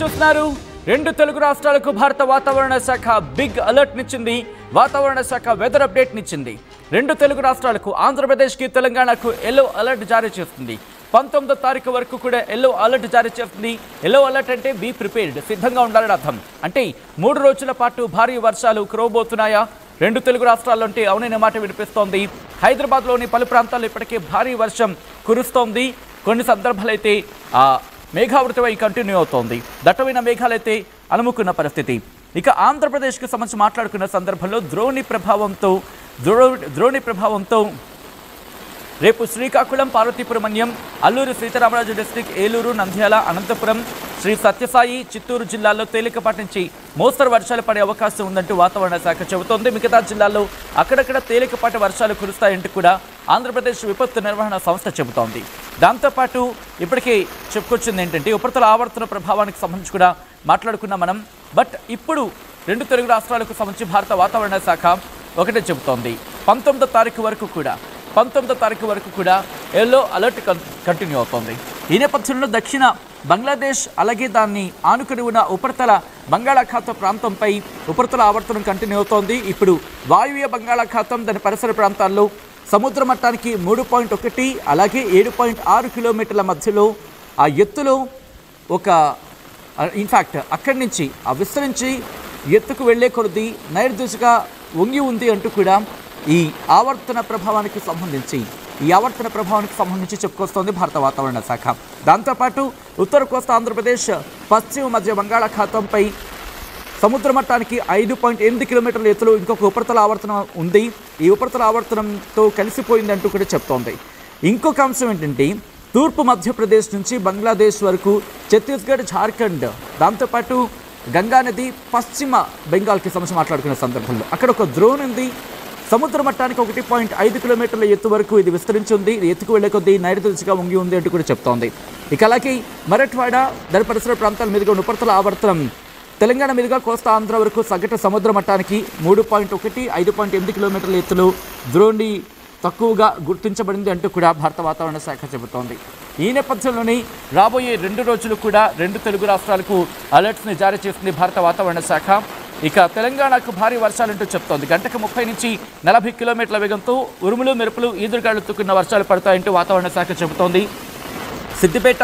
చూస్తున్నారు రెండు తెలుగు రాష్ట్రాలకు భారత వాతావరణ శాఖ బిగ్ అలర్ట్ నిచ్చింది. వాతావరణ శాఖ వెదర్ అప్డేట్ నిచ్చింది. రెండు తెలుగు రాష్ట్రాలకు ఆంధ్రప్రదేశ్కి తెలంగాణకు ఎల్లో అలర్ట్ జారీ చేస్తుంది. 19వ తారీఖు వరకు కూడా ఎల్లో అలర్ట్ జారీ చేస్తుంది. ఎల్లో అలర్ట్ అంటే బీ ప్రిపేర్డ్, సిద్ధంగా ఉండాలని అర్థం. అంటే 3 రోజుల పాటు భారీ వర్షాలు కురవబోతున్నాయా? రెండు తెలుగు రాష్ట్రాల్లో అంటే అవునైన మాట వినిపిస్తోంది. హైదరాబాద్లోని పలు ప్రాంతాల్లో ఇప్పటికే భారీ వర్షం కురుస్తోంది. కొన్ని సందర్భాలైతే మేఘావృతమై కంటిన్యూ అవుతోంది. దట్టమైన మేఘాలైతే అలుముకున్న పరిస్థితి. ఇక ఆంధ్రప్రదేశ్కి సంబంధించి మాట్లాడుకున్న సందర్భంలో ద్రోణి ప్రభావంతో రేపు శ్రీకాకుళం, పార్వతీపురం మన్యం, అల్లూరు సీతారామరాజు డిస్టిక్, ఏలూరు, నంద్యాల, అనంతపురం, శ్రీ సత్యసాయి, చిత్తూరు జిల్లాల్లో తేలికపాటి నుంచి మోస్తరు వర్షాలు పడే అవకాశం ఉందంటూ వాతావరణ శాఖ చెబుతోంది. మిగతా జిల్లాల్లో అక్కడక్కడ తేలికపాటి వర్షాలు కురుస్తాయంటూ కూడా ఆంధ్రప్రదేశ్ విపత్తు నిర్వహణ సంస్థ చెబుతోంది. దాంతోపాటు ఇప్పటికే చెప్పుకొచ్చింది ఏంటంటే ఉపరితల ఆవర్తన ప్రభావానికి సంబంధించి కూడా మాట్లాడుకున్నాం మనం. బట్ ఇప్పుడు రెండు తెలుగు రాష్ట్రాలకు సంబంధించి భారత వాతావరణ శాఖ ఒకటే చెబుతోంది. 19వ తారీఖు వరకు కూడా ఎల్లో అలర్ట్ కంటిన్యూ అవుతోంది. ఈ నేపథ్యంలో దక్షిణ బంగ్లాదేశ్ అలాగే దాన్ని ఆనుకుని ఉన్న ఉపరితల బంగాళాఖాత ప్రాంతంపై ఉపరితల ఆవర్తనం కంటిన్యూ అవుతోంది. ఇప్పుడు వాయువ్య బంగాళాఖాతం దాని పరిసర ప్రాంతాల్లో సముద్ర మట్టానికి 3.1 అలాగే 7.6 కిలోమీటర్ల మధ్యలో ఆ ఎత్తులో ఇన్ఫ్యాక్ట్ అక్కడి నుంచి విస్తరించి ఎత్తుకు వెళ్లే కొద్ది నైరుదిశగా వంగి ఉంది అంటూ కూడా ఈ ఆవర్తన ప్రభావానికి సంబంధించి చెప్పుకొస్తోంది భారత వాతావరణ శాఖ. దాంతోపాటు ఉత్తర కోస్తా ఆంధ్రప్రదేశ్, పశ్చిమ మధ్య బంగాళాఖాతంపై సముద్ర మట్టానికి 5.8 కిలోమీటర్ల ఎత్తులో ఇంకొక ఉపరితల ఆవర్తనం ఉంది. ఈ ఉపరితల ఆవర్తనంతో కలిసిపోయిందంటూ కూడా చెప్తోంది. ఇంకొక అంశం ఏంటంటే తూర్పు మధ్యప్రదేశ్ నుంచి బంగ్లాదేశ్ వరకు, ఛత్తీస్గఢ్, ఝార్ఖండ్, దాంతోపాటు గంగానది, పశ్చిమ బెంగాల్కి సంబంధించి మాట్లాడుకునే సందర్భంలో అక్కడ ఒక ద్రోణి ఉంది. సముద్ర మట్టానికి 1.5 కిలోమీటర్ల ఎత్తు వరకు ఇది విస్తరించింది. ఇది ఎత్తుకు వెళ్లే కొద్దీ నైరుతి దిశగా వంగి ఉంది అంటూ కూడా చెప్తోంది. ఇక అలాగే మరఠ్వాడ, దాని పరిసర ప్రాంతాల మీదుగా ఉపరితల ఆవర్తనం తెలంగాణ మీదుగా కోస్తా ఆంధ్ర వరకు సగటు సముద్ర మట్టానికి 3.1, 5.8 కిలోమీటర్ల ఎత్తులో ద్రోణి తక్కువగా గుర్తించబడింది అంటూ కూడా భారత వాతావరణ శాఖ చెబుతోంది. ఈ నేపథ్యంలోనే రాబోయే 2 రోజులు కూడా రెండు తెలుగు రాష్ట్రాలకు అలర్ట్స్ని జారీ చేస్తుంది భారత వాతావరణ శాఖ. ఇక తెలంగాణకు భారీ వర్షాలంటూ చెప్తోంది. గంటకు 30 నుంచి 40 కిలోమీటర్ల వేగంతో ఉరుములు, మెరుపులు, ఈదురుగాలుతున్న వర్షాలు పడతాయంటూ వాతావరణ శాఖ చెబుతోంది. సిద్దిపేట,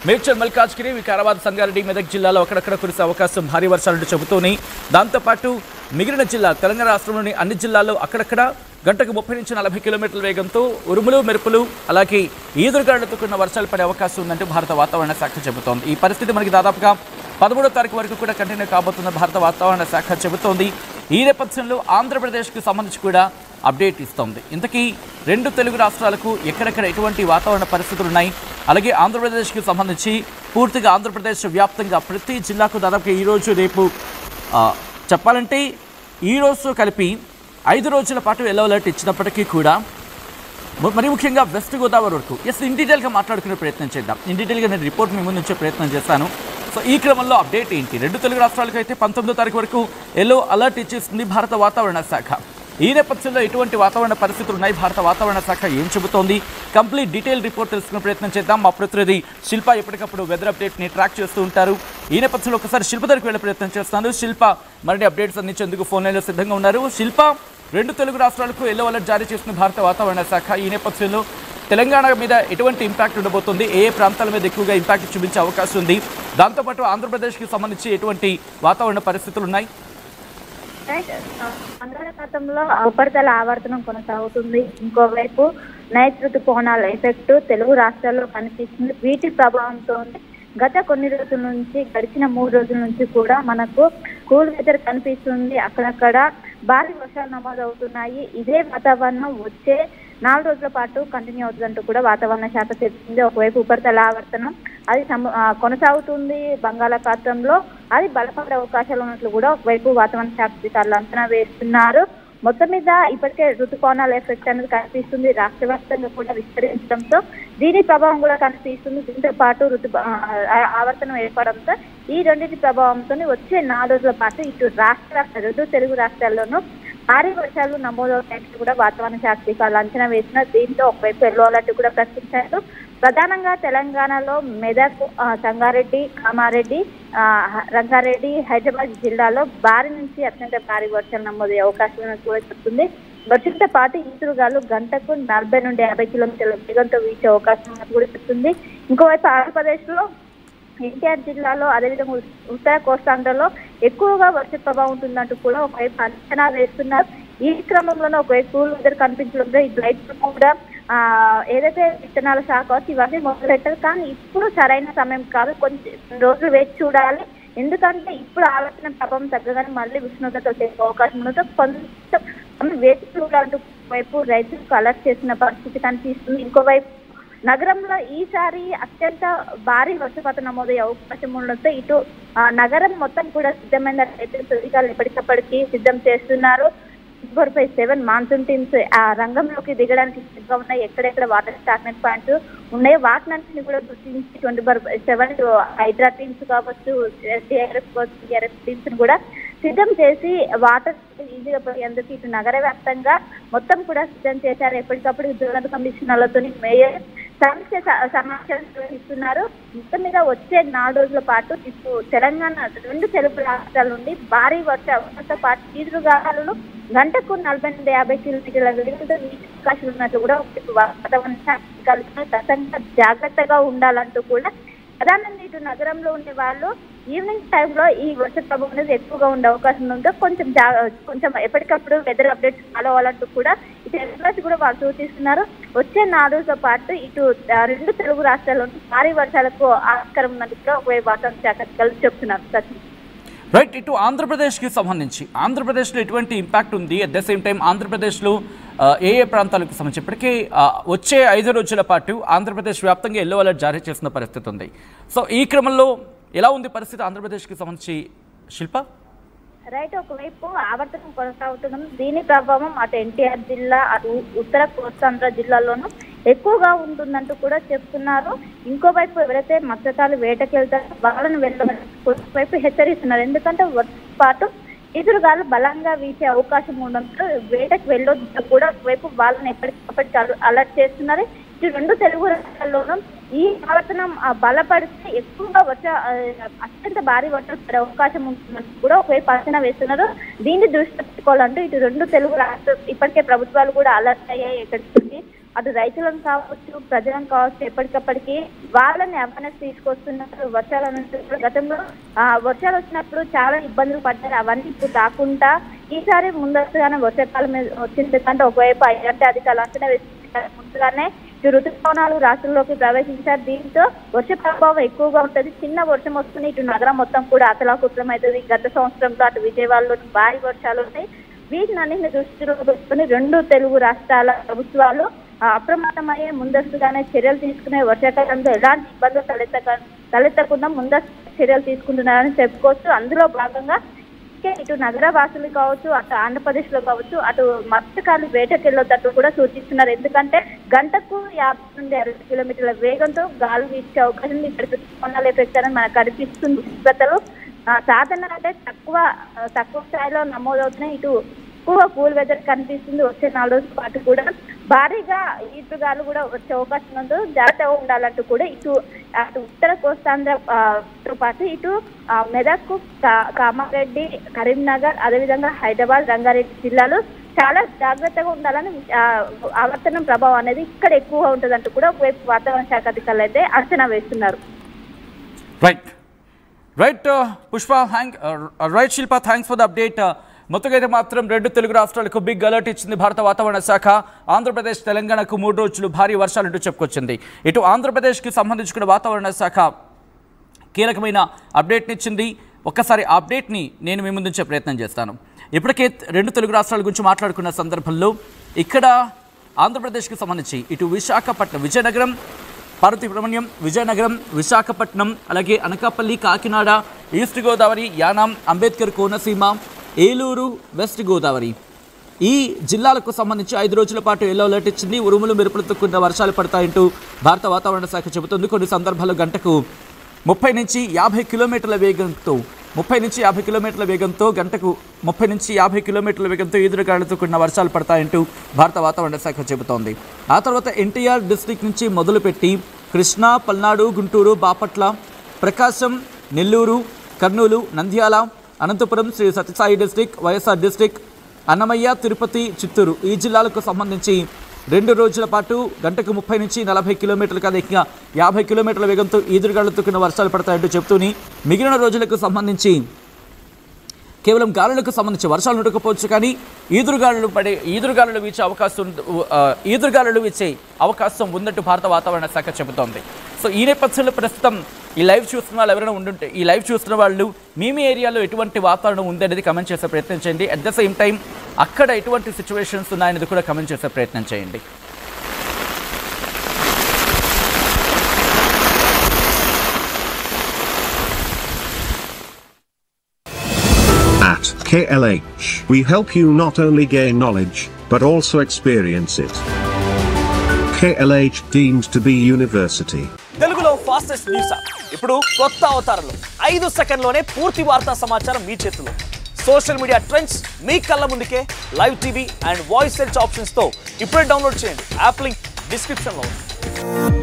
మేడ్చల్, మల్కాజ్గిరి, వికారాబాద్, సంగారెడ్డి, మెదక్ జిల్లాలో అక్కడక్కడ కురిసే అవకాశం భారీ వర్షాలంటూ చెబుతూనే దాంతోపాటు మిగిలిన జిల్లా తెలంగాణ రాష్ట్రంలోని అన్ని జిల్లాల్లో అక్కడక్కడ గంటకు 30 నుంచి 40 కిలోమీటర్ల వేగంతో ఉరుములు, మెరుపులు, అలాగే ఈదురుగాలుతున్న వర్షాలు పడే అవకాశం ఉందంటూ భారత వాతావరణ శాఖ చెబుతోంది. ఈ పరిస్థితి మనకి దాదాపుగా 13వ తారీఖు వరకు కూడా కంటిన్యూ కాబోతుందని భారత వాతావరణ శాఖ చెబుతోంది. ఈ నేపథ్యంలో ఆంధ్రప్రదేశ్కి సంబంధించి కూడా అప్డేట్ ఇస్తోంది. ఇంతకీ రెండు తెలుగు రాష్ట్రాలకు ఎక్కడెక్కడ ఎటువంటి వాతావరణ పరిస్థితులు ఉన్నాయి, అలాగే ఆంధ్రప్రదేశ్కి సంబంధించి పూర్తిగా ఆంధ్రప్రదేశ్ వ్యాప్తంగా ప్రతి జిల్లాకు దాదాపుగా ఈరోజు, రేపు చెప్పాలంటే ఈరోజు కలిపి 5 రోజుల పాటు ఎల్లో అలర్ట్ ఇచ్చినప్పటికీ కూడా మరి ముఖ్యంగా వెస్ట్ గోదావరి వరకు ఇన్ డీటెయిల్గా మాట్లాడుకునే ప్రయత్నం చేద్దాం. ఇన్ డీటెయిల్గా నేను రిపోర్ట్ మీ ముందు ఉంచే ప్రయత్నం చేస్తాను. సో ఈ క్రమంలో అప్డేట్ ఏంటి? రెండు తెలుగు రాష్ట్రాలకు అయితే 19వ తారీఖు వరకు ఎల్లో అలర్ట్ ఇచ్చేస్తుంది భారత వాతావరణ శాఖ. ఈ నేపథ్యంలో ఎటువంటి వాతావరణ పరిస్థితులు ఉన్నాయి, భారత వాతావరణ శాఖ ఏం చెబుతోంది, కంప్లీట్ డీటెయిల్ రిపోర్ట్ తెలుసుకునే ప్రయత్నం చేద్దాం. మా ప్రతినిధి శిల్ప ఎప్పటికప్పుడు వెదర్ అప్డేట్ని ట్రాక్ చేస్తూ ఉంటారు. ఈ నేపథ్యంలో ఒకసారి శిల్ప దగ్గరికి వెళ్ళే ప్రయత్నం చేస్తాను. శిల్ప మరిన్ని అప్డేట్స్ అందించేందుకు ఫోన్ లైన్లో సిద్ధంగా ఉన్నారు. శిల్ప, రెండు తెలుగు రాష్ట్రాలకు ఎల్లో అలర్ట్ జారీ చేస్తున్న భారత వాతావరణ శాఖ. ఈ నేపథ్యంలో తెలంగాణ మీద ఎటువంటి ఇంపాక్ట్ ఉండబోతుంది, ఏ ప్రాంతాల మీద ఎక్కువగా ఇంపాక్ట్ చూపించే అవకాశం ఉంది, దాంతోపాటు ఆంధ్రప్రదేశ్కి సంబంధించి ఎటువంటి వాతావరణ పరిస్థితులు ఉన్నాయి? బంగాళాఖాతంలో ఉపరితల ఆవర్తనం కొనసాగుతుంది. ఇంకోవైపు నైరుతి ఋతుపవనాల ఎఫెక్ట్ తెలుగు రాష్ట్రాల్లో కనిపిస్తుంది. వీటి ప్రభావంతో గత కొన్ని రోజుల నుంచి, గడిచిన 3 రోజుల నుంచి కూడా మనకు కూల్ వెదర్ కనిపిస్తుంది. అక్కడక్కడ భారీ వర్షాలు నమోదవుతున్నాయి. ఇదే వాతావరణం వచ్చే 4 రోజుల పాటు కంటిన్యూ అవుతుందంటూ కూడా వాతావరణ శాఖ చెప్తుంది. ఒకవైపు ఉపరితల ఆవర్తనం అది కొనసాగుతుంది బంగాళాఖాతంలో, అది బలపడే అవకాశాలు ఉన్నట్లు కూడా ఒకవైపు వాతావరణ శాఖ అధికారులు అంచనా వేస్తున్నారు. మొత్తం మీద ఇప్పటికే ఋతుపవనాల ఎఫెక్ట్ అనేది కనిపిస్తుంది. రాష్ట్ర వ్యాప్తంగా కూడా విస్తరించడంతో దీని ప్రభావం కూడా కనిపిస్తుంది. దీంతో పాటు ఆవర్తనం ఏర్పడంతో ఈ రెండింటి ప్రభావంతో వచ్చే 4 రోజుల పాటు ఇటు రెండు తెలుగు రాష్ట్రాల్లోనూ భారీ వర్షాలు నమోదవుతాయని కూడా వాతావరణ శాఖ అధికారులు అంచనా వేసిన. దీంతో ఒకవైపు ఎల్లో అలర్ట్ కూడా ప్రకటించారు. ప్రధానంగా తెలంగాణలో మెదక్, సంగారెడ్డి, కామారెడ్డి, రంగారెడ్డి, హైదరాబాద్ జిల్లాలో భారీ నుంచి అత్యంత భారీ వర్షాలు నమోదయ్యే అవకాశం ఉన్నట్టు కూడా చెప్తుంది. వర్షంతో పాటు ఈదురుగాలు గంటకు 40 నుండి 50 కిలోమీటర్ల వేగంతో వీచే అవకాశం ఉన్నట్టు కూడా చెప్తుంది. ఇంకోవైపు ఆంధ్రప్రదేశ్ లో ఎన్టీఆర్ జిల్లాలో అదేవిధంగా ఉత్తర కోస్తాంధ్రలో ఎక్కువగా వర్ష ప్రభావం ఉంటుందంటూ కూడా ఒకవైపు అంచనా వేస్తున్నారు. ఈ క్రమంలోనే ఒకవైపు కూల్ వెదర్ కనిపించడంతో ఈ రైతులు కూడా ఏదైతే విత్తనాల శాఖ ఇవన్నీ మొదలెట్టారు. కానీ ఇప్పుడు సరైన సమయం కాదు, కొంచెం రోజులు వేచి చూడాలి. ఎందుకంటే ఇప్పుడు ఆలోచన ప్రభావం తగ్గగానే మళ్ళీ ఉష్ణోగ్రత వచ్చే అవకాశం ఉండదు. కొంచెం వేచి చూడాలంటూ వైపు రైతులకు అలర్ట్ చేసిన పరిస్థితి కనిపిస్తుంది. ఇంకోవైపు నగరంలో ఈసారి అత్యంత భారీ వర్షపాతం నమోదయ్యే అవకాశం ఉండడంతో ఇటు నగరం మొత్తం కూడా సిద్ధమైన రైతులు సువిధాలు ఎప్పటికప్పటికి సిద్ధం చేస్తున్నారు. 7 మాన్సూన్ టీమ్స్ ఆ రంగంలోకి దిగడానికి సిద్ధంగా ఉన్నాయి. ఎక్కడెక్కడ వాటర్ స్టాగ్నెంట్ పాయింట్స్ ఉన్నాయో వాటిని కూడా గుర్తించి 24/7 హైడ్రా టీమ్స్ కావచ్చు, టీఆర్ఎఫ్ టీమ్స్ కూడా సిద్ధం చేసి వాటర్ ఈజీగా పోయేందుకు ఇటు నగర వ్యాప్తంగా మొత్తం కూడా సిద్ధం చేశారు. ఎప్పటికప్పుడు జోనల్ కమిషనర్లతో మేయర్ సమీక్ష సమావేశాలు నిర్వహిస్తున్నారు. మొత్తం మీద వచ్చే 4 రోజుల పాటు ఇటు తెలంగాణ 2 తెలుగు రాష్ట్రాల నుండి భారీ వర్షంతో పాటు ఈదురుగాలులు గంటకు 40 నుండి 50 కిలోమీటర్ల వేగంతో వీచే అవకాశం ఉన్నట్లు కూడా వాతావరణ శాఖ జాగ్రత్తగా ఉండాలంటూ కూడా ప్రధానంగా ఇటు నగరంలో ఉండే వాళ్ళు ఈవినింగ్ టైంలో ఈ వర్ష ప్రభావం అనేది ఎక్కువగా ఉండే అవకాశం ఉందో కొంచెం ఎప్పటికప్పుడు వెదర్ అప్డేట్స్ ఫాలో అవ్వాలంటూ కూడా ఇటు ఎక్స్ప్రెస్ కూడా వాళ్ళు సూచిస్తున్నారు. వచ్చే 4 రోజులతో పాటు ఇటు 2 తెలుగు రాష్ట్రాల్లో భారీ వర్షాలకు ఆస్కారం ఉన్నట్టు కూడా ఒకవైపు వాతావరణ శాఖ అధికారులు చెప్తున్నారు. రైట్, ఇటు ఆంధ్రప్రదేశ్కి సంబంధించి ఆంధ్రప్రదేశ్లో ఎటువంటి ఇంపాక్ట్ ఉంది, అట్ ద సేమ్ టైం ఆంధ్రప్రదేశ్లో ఏ ప్రాంతాలకు సంబంధించి ఇప్పటికీ వచ్చే 5 రోజుల పాటు ఆంధ్రప్రదేశ్ వ్యాప్తంగా ఎల్లో అలర్ట్ జారీ చేసిన పరిస్థితి ఉంది. సో ఈ క్రమంలో ఎలా ఉంది పరిస్థితి ఆంధ్రప్రదేశ్కి సంబంధించి శిల్ప? రైట్, ఒకవైపు ఆవర్తనం కొనసాగుతున్నాం. దీని ప్రభావం అటు ఎన్టీఆర్ జిల్లా, అటు ఉత్తర కోస్తాంధ్ర జిల్లాల్లోనూ ఎక్కువగా ఉంటుందంటూ కూడా చెప్తున్నారు. ఇంకోవైపు ఎవరైతే మత్స్యకారులు వేటకి వెళ్తారో వాళ్ళని వైపు హెచ్చరిస్తున్నారు. ఎందుకంటే పాటు ఎదురుగాలు బలంగా వీచే అవకాశం ఉండడంతో వేటకు వెళ్ళొద్దు కూడా ఒకవైపు వాళ్ళని ఎప్పటికప్పటికి అలర్ట్ చేస్తున్నారు. ఈ 2 తెలుగు రాష్ట్రాల్లోనూ ఈ ఆవర్తనం బలపడితే ఎక్కువగా అత్యంత భారీ వర్షాలు పడే అవకాశం ఉంటుందని కూడా ఒకవైపు అంచనా వేస్తున్నారు. దీన్ని దృష్టి పెట్టుకోవాలంటూ ఇటు 2 తెలుగు రాష్ట్రాలు ఇప్పటికే ప్రభుత్వాలు కూడా అలర్ట్ అయ్యాయి. ఎక్కడికి అటు రైతులను కావచ్చు, ప్రజలను కావచ్చు, ఎప్పటికప్పటికి వాళ్ళని అవేర్నెస్ తీసుకొస్తున్నారు. వర్షాలు అన్నట్టు గతంలో వర్షాలు వచ్చినప్పుడు చాలా ఇబ్బందులు పడ్డారు. అవన్నీ ఇప్పుడు రాకుండా ఈసారి ముందస్తుగానే వర్షాకాలం వచ్చిందంటే ఒకవైపు అంటే అధికారులు అంచనా వేస్తున్నారు. ముందుగానే ఋతుపవనాలు రాష్ట్రంలోకి ప్రవేశించారు. దీంతో వర్ష ప్రభావం ఎక్కువగా ఉంటుంది. చిన్న వర్షం వస్తుంది, ఇటు నగరం మొత్తం కూడా అతలాకుతలం అవుతుంది. గత సంవత్సరంలో అటు విజయవాడలో భారీ వర్షాలు ఉన్నాయి. వీటినన్నింటిని దృష్టిలో పెట్టుకుని 2 తెలుగు రాష్ట్రాల ప్రభుత్వాలు అప్రమత్తమయ్యే ముందస్తుగానే చర్యలు తీసుకునే వర్షాకాలంలో ఎలాంటి ఇబ్బందులు తలెత్తకుండా ముందస్తు చర్యలు తీసుకుంటున్నారని చెప్పుకోవచ్చు. అందులో భాగంగా ఇటు నగర వాసులు కావచ్చు, అటు ఆంధ్రప్రదేశ్ లో కావచ్చు, అటు మత్స్యకారులు వేటకి వెళ్ళొద్దట్టు కూడా సూచిస్తున్నారు. ఎందుకంటే గంటకు 50 నుండి 60 కిలోమీటర్ల వేగంతో గాలి వీచే అవకాశం ఇక్కడ కొనాలి ఎఫెక్ట్ అని మనకు కనిపిస్తుంది. ఉష్ణోగ్రతలు సాధారణ అంటే తక్కువ స్థాయిలో నమోదవుతున్నాయి. ఇటు ఎక్కువ కూల్ వెదర్ కనిపిస్తుంది. వచ్చే 4 రోజుల పాటు కూడా భారీగా ఈదురుగాలు కూడా వచ్చే అవకాశం ఉందో జాగ్రత్తగా ఉండాలంటూ కూడా అటు ఉత్తర కోస్తాంధ్రతో పాటు ఇటు మెదక్, కామారెడ్డి, కరీంనగర్, అదేవిధంగా హైదరాబాద్, రంగారెడ్డి జిల్లాలో చాలా జాగ్రత్తగా ఉండాలని ఆవర్తనం ప్రభావం అనేది ఇక్కడ ఎక్కువగా ఉంటుందంటూ కూడా ఒకవైపు వాతావరణ శాఖ అధికారులు అయితే అంచనా వేస్తున్నారు. Right Pushpa, right Shilpa, thanks for the update. మొత్తంగా అయితే మాత్రం 2 తెలుగు రాష్ట్రాలకు బిగ్ అలర్ట్ ఇచ్చింది భారత వాతావరణ శాఖ. ఆంధ్రప్రదేశ్, తెలంగాణకు 3 రోజులు భారీ వర్షాలంటూ చెప్పుకొచ్చింది. ఇటు ఆంధ్రప్రదేశ్కి సంబంధించిన వాతావరణ శాఖ కీలకమైన అప్డేట్ని ఇచ్చింది. ఒక్కసారి అప్డేట్ని నేను మీ ముందుంచే ప్రయత్నం చేస్తాను. ఇప్పటికే 2 తెలుగు రాష్ట్రాల గురించి మాట్లాడుకున్న సందర్భంలో ఇక్కడ ఆంధ్రప్రదేశ్కి సంబంధించి ఇటు విశాఖపట్నం, విజయనగరం, పార్వతీపురం, విజయనగరం, విశాఖపట్నం, అలాగే అనకాపల్లి, కాకినాడ, ఈస్ట్ గోదావరి, యానాం, అంబేద్కర్ కోనసీమ, ఏలూరు, వెస్ట్ గోదావరి ఈ జిల్లాలకు సంబంధించి 5 రోజుల పాటు ఎల్లో అలర్ట్ ఇచ్చింది. ఉరుములు మెరుపులతో కూడిన వర్షాలు పడతాయంటూ భారత వాతావరణ శాఖ చెబుతుంది. కొన్ని సందర్భాల్లో గంటకు 30 నుంచి 50 కిలోమీటర్ల వేగంతో గంటకు 30 నుంచి 50 కిలోమీటర్ల వేగంతో ఈదురుగాలులతో కూడిన వర్షాలు పడతాయంటూ భారత వాతావరణ శాఖ చెబుతోంది. ఆ తర్వాత ఎన్టీఆర్ డిస్ట్రిక్ట్ నుంచి మొదలుపెట్టి కృష్ణా, పల్నాడు, గుంటూరు, బాపట్ల, ప్రకాశం, నెల్లూరు, కర్నూలు, నంద్యాల, అనంతపురం, శ్రీ సత్యసాయి డిస్టిక్, వైఎస్ఆర్ డిస్టిక్, అన్నమయ్య, తిరుపతి, చిత్తూరు ఈ జిల్లాలకు సంబంధించి 2 రోజుల పాటు గంటకు 30 నుంచి 40 కిలోమీటర్లకు అధికంగా 50 కిలోమీటర్ల వేగంతో ఈదురుగాలులతో కూడిన వర్షాలు పడతాయంటూ చెప్తూని మిగిలిన రోజులకు సంబంధించి కేవలం గాలులకు సంబంధించి వర్షాలు ఉండకపోవచ్చు, కానీ ఈదురుగాలులు వీచే అవకాశం ఉందంటూ భారత వాతావరణ శాఖ చెబుతోంది. సో ఈ నేపథ్యంలో ప్రస్తుతం ఈ లైవ్ చూస్తున్న వాళ్ళు ఎవరైనా ఉండుంటే ఈ లైవ్ చూస్తున్న వాళ్ళు మీ ఏరియాలో ఎటువంటి వాతావరణం ఉంది అనేది కమెంట్ చేసే ప్రయత్నం చేయండి. అట్ ద సేమ్ టైం అక్కడ ఎటువంటి సిచ్యువేషన్స్ ఉన్నాయనేది కూడా కమెంట్ చేసే ప్రయత్నం చేయండి. At KLH, we help you not only gain knowledge, but also experience it. KLH deemed to be university. తెలుగులో ఫాస్టెస్ట్ న్యూస్ యాప్ ఇప్పుడు కొత్త అవతారంలో 5 సెకండ్లోనే పూర్తి వార్తా సమాచారం మీ చేతిలో. సోషల్ మీడియా ట్రెండ్స్ మీ కళ్ళ ముందుకే live TV and voice search ఆప్షన్స్తో ఇప్పుడే డౌన్లోడ్ చేయండి. యాప్ లింక్ డిస్క్రిప్షన్లో ఉంది.